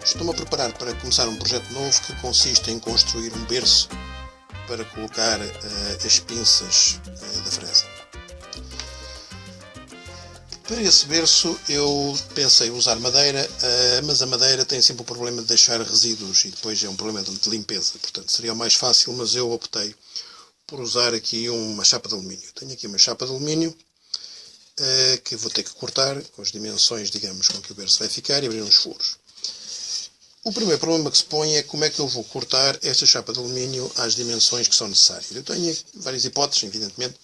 Estou-me a preparar para começar um projeto novo que consiste em construir um berço para colocar as pinças da fresa. Para esse berço eu pensei usar madeira, mas a madeira tem sempre o problema de deixar resíduos e depois é um problema de limpeza. Portanto, seria o mais fácil, mas eu optei por usar aqui uma chapa de alumínio. Tenho aqui uma chapa de alumínio que vou ter que cortar com as dimensões, digamos, com que o berço vai ficar e abrir uns furos. O primeiro problema que se põe é como é que eu vou cortar esta chapa de alumínio às dimensões que são necessárias. Eu tenho várias hipóteses, evidentemente.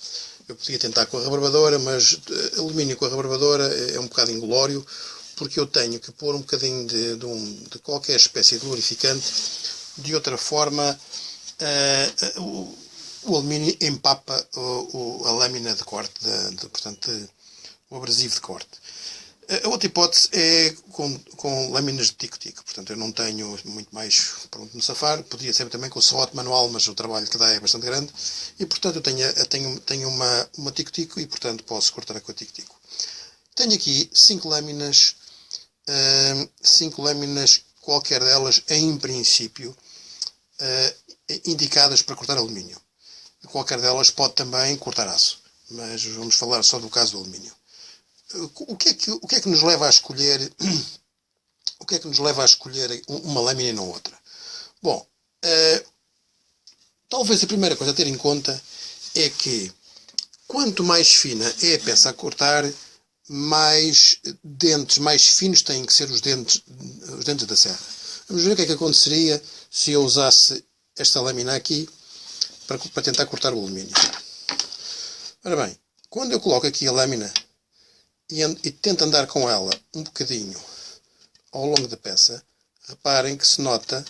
Eu podia tentar com a rebarbadora, mas alumínio com a rebarbadora é um bocado inglório, porque eu tenho que pôr um bocadinho de qualquer espécie de lubrificante. De outra forma, o alumínio empapa a lâmina de corte, portanto, o abrasivo de corte. A outra hipótese é com lâminas de tico-tico. Portanto, eu não tenho muito mais para onde me safar. Podia ser também com o serrote manual, mas o trabalho que dá é bastante grande. E, portanto, eu tenho uma tico-tico e, portanto, posso cortar com a tico-tico. Tenho aqui 5 lâminas, qualquer delas, em princípio, indicadas para cortar alumínio. Qualquer delas pode também cortar aço. Mas vamos falar só do caso do alumínio. O que é que nos leva a escolher uma lâmina e não outra? Bom, talvez a primeira coisa a ter em conta é que quanto mais fina é a peça a cortar, mais dentes mais finos têm que ser os dentes da serra. Vamos ver o que é que aconteceria se eu usasse esta lâmina aqui para tentar cortar o alumínio. Ora bem, quando eu coloco aqui a lâmina e tento andar com ela um bocadinho ao longo da peça, reparem que se nota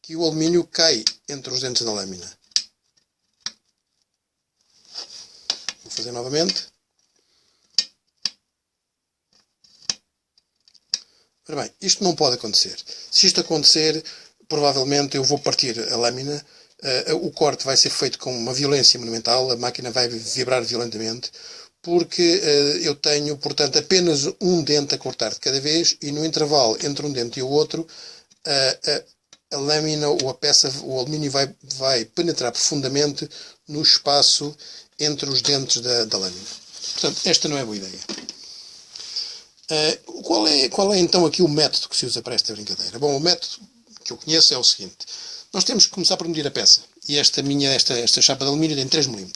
que o alumínio cai entre os dentes da lâmina. Vou fazer novamente. Ora bem, isto não pode acontecer. Se isto acontecer, provavelmente eu vou partir a lâmina, o corte vai ser feito com uma violência monumental, a máquina vai vibrar violentamente, porque eu tenho, portanto, apenas um dente a cortar de cada vez e no intervalo entre um dente e o outro, a lâmina ou a peça, o alumínio vai penetrar profundamente no espaço entre os dentes da lâmina. Portanto, esta não é boa ideia. Qual é então aqui o método que se usa para esta brincadeira? Bom, o método que eu conheço é o seguinte. Nós temos que começar por medir a peça. E esta chapa de alumínio tem 3 mm.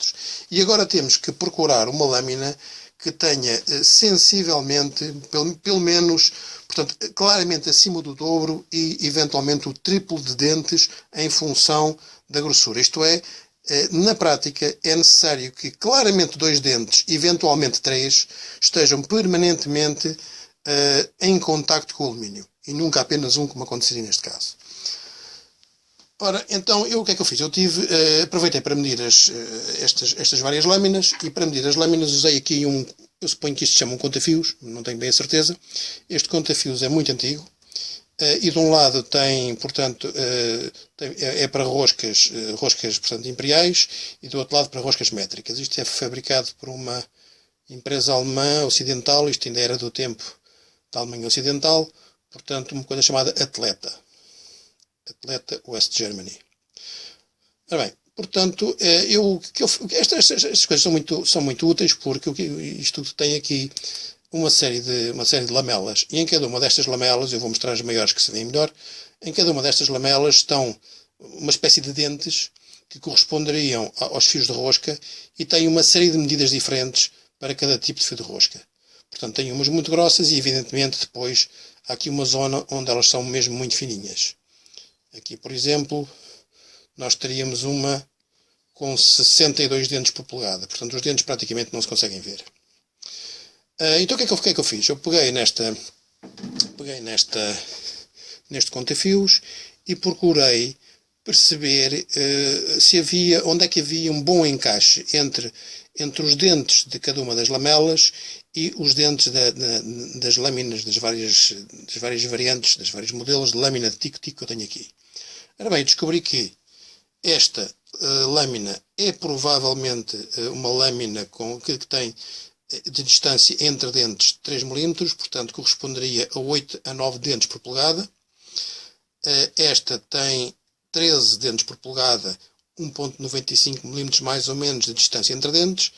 E agora temos que procurar uma lâmina que tenha sensivelmente, pelo menos, portanto, claramente acima do dobro e eventualmente o triplo de dentes em função da grossura. Isto é, na prática é necessário que claramente 2 dentes, eventualmente 3, estejam permanentemente em contacto com o alumínio. E nunca apenas um, como aconteceria neste caso. Ora, então, o que é que eu fiz? Eu aproveitei para medir estas várias lâminas e para medir as lâminas usei aqui eu suponho que isto se chama um conta-fios, não tenho bem a certeza. Este conta-fios é muito antigo e de um lado tem, portanto, é para roscas, portanto, imperiais e do outro lado para roscas métricas. Isto é fabricado por uma empresa alemã ocidental, isto ainda era do tempo da Alemanha Ocidental, portanto, uma coisa chamada Atleta West Germany. Ora bem, portanto, estas coisas são muito úteis porque isto tem aqui uma série de lamelas e em cada uma destas lamelas, eu vou mostrar as maiores que se veem melhor, em cada uma destas lamelas estão uma espécie de dentes que corresponderiam aos fios de rosca e têm uma série de medidas diferentes para cada tipo de fio de rosca. Portanto, tem umas muito grossas e, evidentemente, depois há aqui uma zona onde elas são mesmo muito fininhas. Aqui, por exemplo, nós teríamos uma com 62 dentes por polegada. Portanto, os dentes praticamente não se conseguem ver. Então, o que é que eu fiz? Eu peguei neste conta-fios e procurei perceber onde é que havia um bom encaixe entre os dentes de cada uma das lamelas e os dentes das lâminas das várias variantes, dos vários modelos de lâmina de tico-tico que eu tenho aqui. Ora bem, descobri que esta lâmina é provavelmente uma lâmina que tem de distância entre dentes 3 mm, portanto corresponderia a 8 a 9 dentes por polegada. Esta tem 13 dentes por polegada, 1,95 mm mais ou menos de distância entre dentes.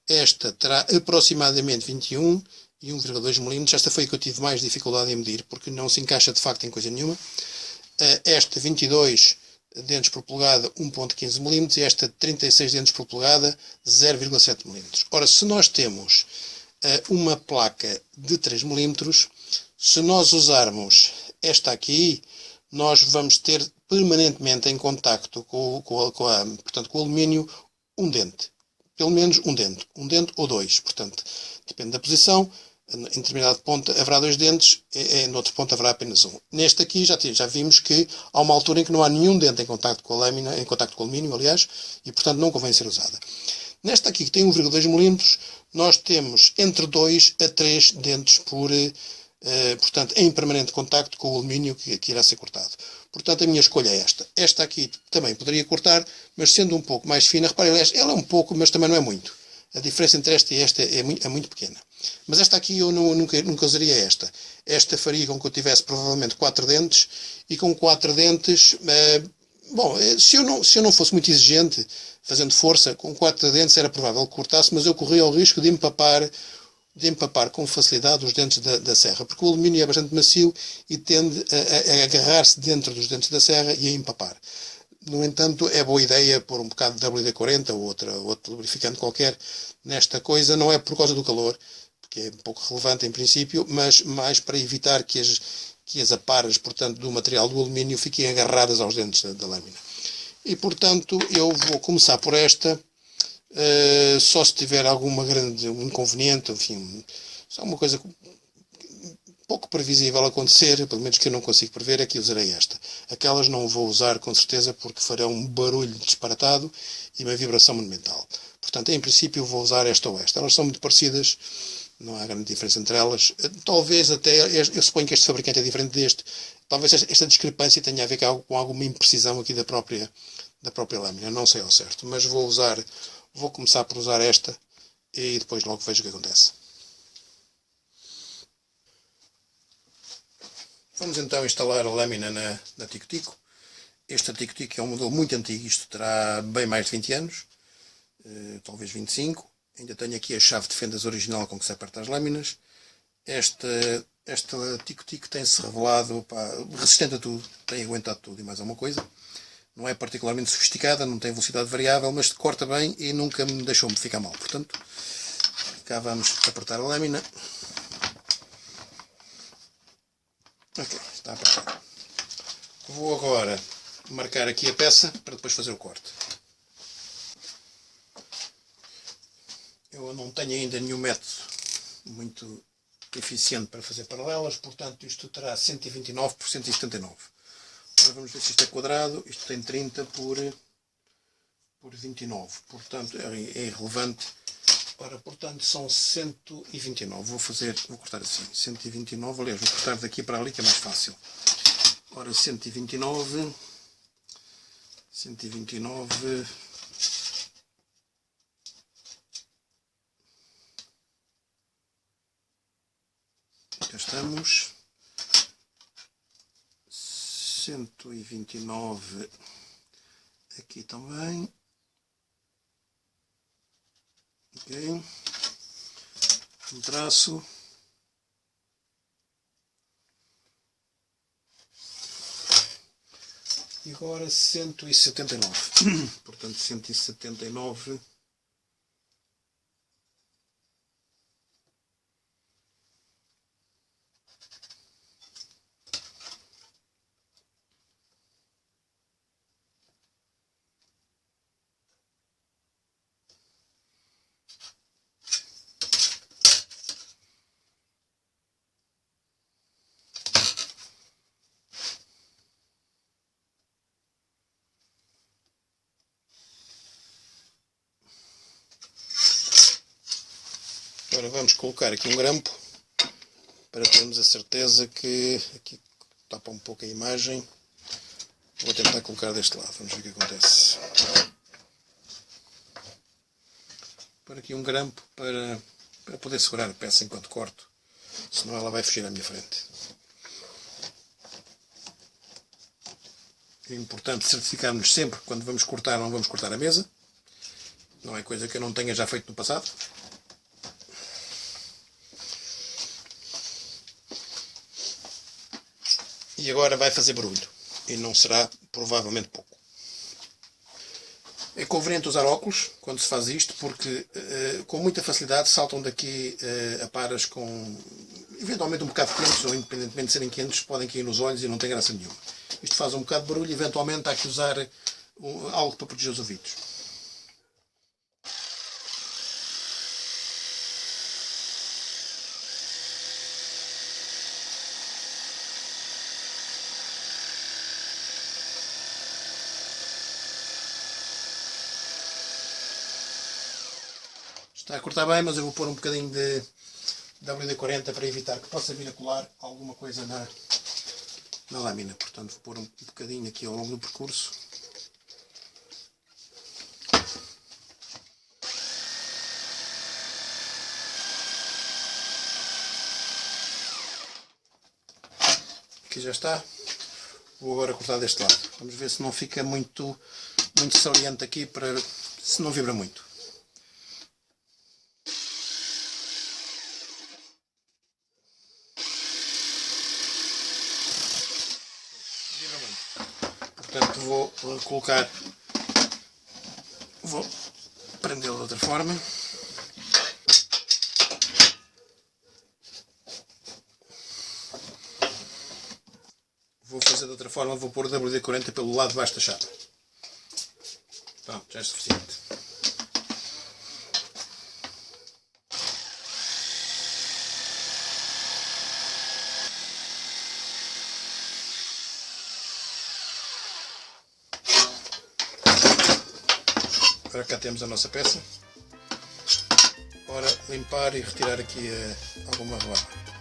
Esta terá aproximadamente 21 e 1,2 mm. Esta foi a que eu tive mais dificuldade em medir, porque não se encaixa de facto em coisa nenhuma. Esta 22 dentes por polegada, 1,15 mm, e esta 36 dentes por polegada, 0,7 mm. Ora, se nós temos uma placa de 3 mm, se nós usarmos esta aqui, nós vamos ter permanentemente em contacto portanto, com o alumínio um dente. Pelo menos um dente ou dois. Portanto, depende da posição. Em determinado ponto haverá 2 dentes, em outro ponto haverá apenas um. Neste aqui já vimos que há uma altura em que não há nenhum dente em contacto com a lâmina, em contacto com o alumínio, aliás, e portanto não convém ser usada. Nesta aqui, que tem 1,2 mm, nós temos entre 2 a 3 dentes portanto, em permanente contacto com o alumínio que irá ser cortado. Portanto, a minha escolha é esta. Esta aqui também poderia cortar, mas sendo um pouco mais fina, reparem, ela é um pouco, mas também não é muito. A diferença entre esta e esta é muito pequena. Mas esta aqui eu nunca usaria esta. Esta faria com que eu tivesse provavelmente 4 dentes, e com 4 dentes, se eu não fosse muito exigente, fazendo força, com 4 dentes era provável que cortasse, mas eu corria o risco de empapar com facilidade os dentes da serra, porque o alumínio é bastante macio e tende a agarrar-se dentro dos dentes da serra e a empapar. No entanto, é boa ideia pôr um bocado de WD-40 ou outro lubrificante qualquer nesta coisa, não é por causa do calor, porque é um pouco relevante em princípio, mas mais para evitar que as aparas, portanto, do material do alumínio fiquem agarradas aos dentes da lâmina. E, portanto, eu vou começar por esta. Só se tiver alguma grande inconveniente, enfim, se há uma coisa pouco previsível acontecer, pelo menos que eu não consigo prever, é que usarei esta. Aquelas não vou usar com certeza porque farão um barulho disparatado e uma vibração monumental. Portanto, em princípio vou usar esta ou esta. Elas são muito parecidas, não há grande diferença entre elas. Talvez até, eu suponho que este fabricante é diferente deste, talvez esta discrepância tenha a ver com alguma imprecisão aqui da própria lâmina, não sei ao certo, mas vou começar por usar esta e depois logo vejo o que acontece. Vamos então instalar a lâmina na Tico-Tico. Este Tico-Tico é um modelo muito antigo, isto terá bem mais de 20 anos, talvez 25. Ainda tenho aqui a chave de fendas original com que se aperta as lâminas. Esta Tico-Tico tem-se revelado resistente a tudo, tem aguentado tudo e mais alguma coisa. Não é particularmente sofisticada, não tem velocidade variável, mas corta bem e nunca me deixou-me ficar mal. Portanto, cá vamos apertar a lâmina. Ok, está apertado. Vou agora marcar aqui a peça para depois fazer o corte. Eu não tenho ainda nenhum método muito eficiente para fazer paralelas, portanto isto terá 129 por 179. Agora vamos ver se isto é quadrado. Isto tem 30 por 29, portanto é irrelevante. Ora, portanto são 129. Vou cortar assim, 129, aliás, vou cortar daqui para ali que é mais fácil. Ora, 129. Já estamos. 129 aqui também. Ok. Um traço. E agora 179. Portanto, 179. Agora vamos colocar aqui um grampo para termos a certeza que aqui tapa um pouco a imagem. Vou tentar colocar deste lado, vamos ver o que acontece. Por aqui um grampo para poder segurar a peça enquanto corto, senão ela vai fugir à minha frente. É importante certificarmos sempre que quando vamos cortar, não vamos cortar a mesa. Não é coisa que eu não tenha já feito no passado. E agora vai fazer barulho. E não será provavelmente pouco. É conveniente usar óculos quando se faz isto, porque com muita facilidade saltam daqui aparas com eventualmente um bocado quentes, ou independentemente de serem quentes, podem cair nos olhos e não tem graça nenhuma. Isto faz um bocado de barulho e eventualmente há que usar algo para proteger os ouvidos. Está a cortar bem, mas eu vou pôr um bocadinho de WD-40 para evitar que possa vir a colar alguma coisa na lâmina. Portanto, vou pôr um bocadinho aqui ao longo do percurso. Aqui já está. Vou agora cortar deste lado. Vamos ver se não fica muito saliente aqui, se não vibra muito. Portanto, vou prendê-lo de outra forma. Vou fazer de outra forma, vou pôr o WD-40 pelo lado de baixo da chapa. Pronto, já é suficiente. Agora cá temos a nossa peça. Ora, limpar e retirar aqui alguma rebaba.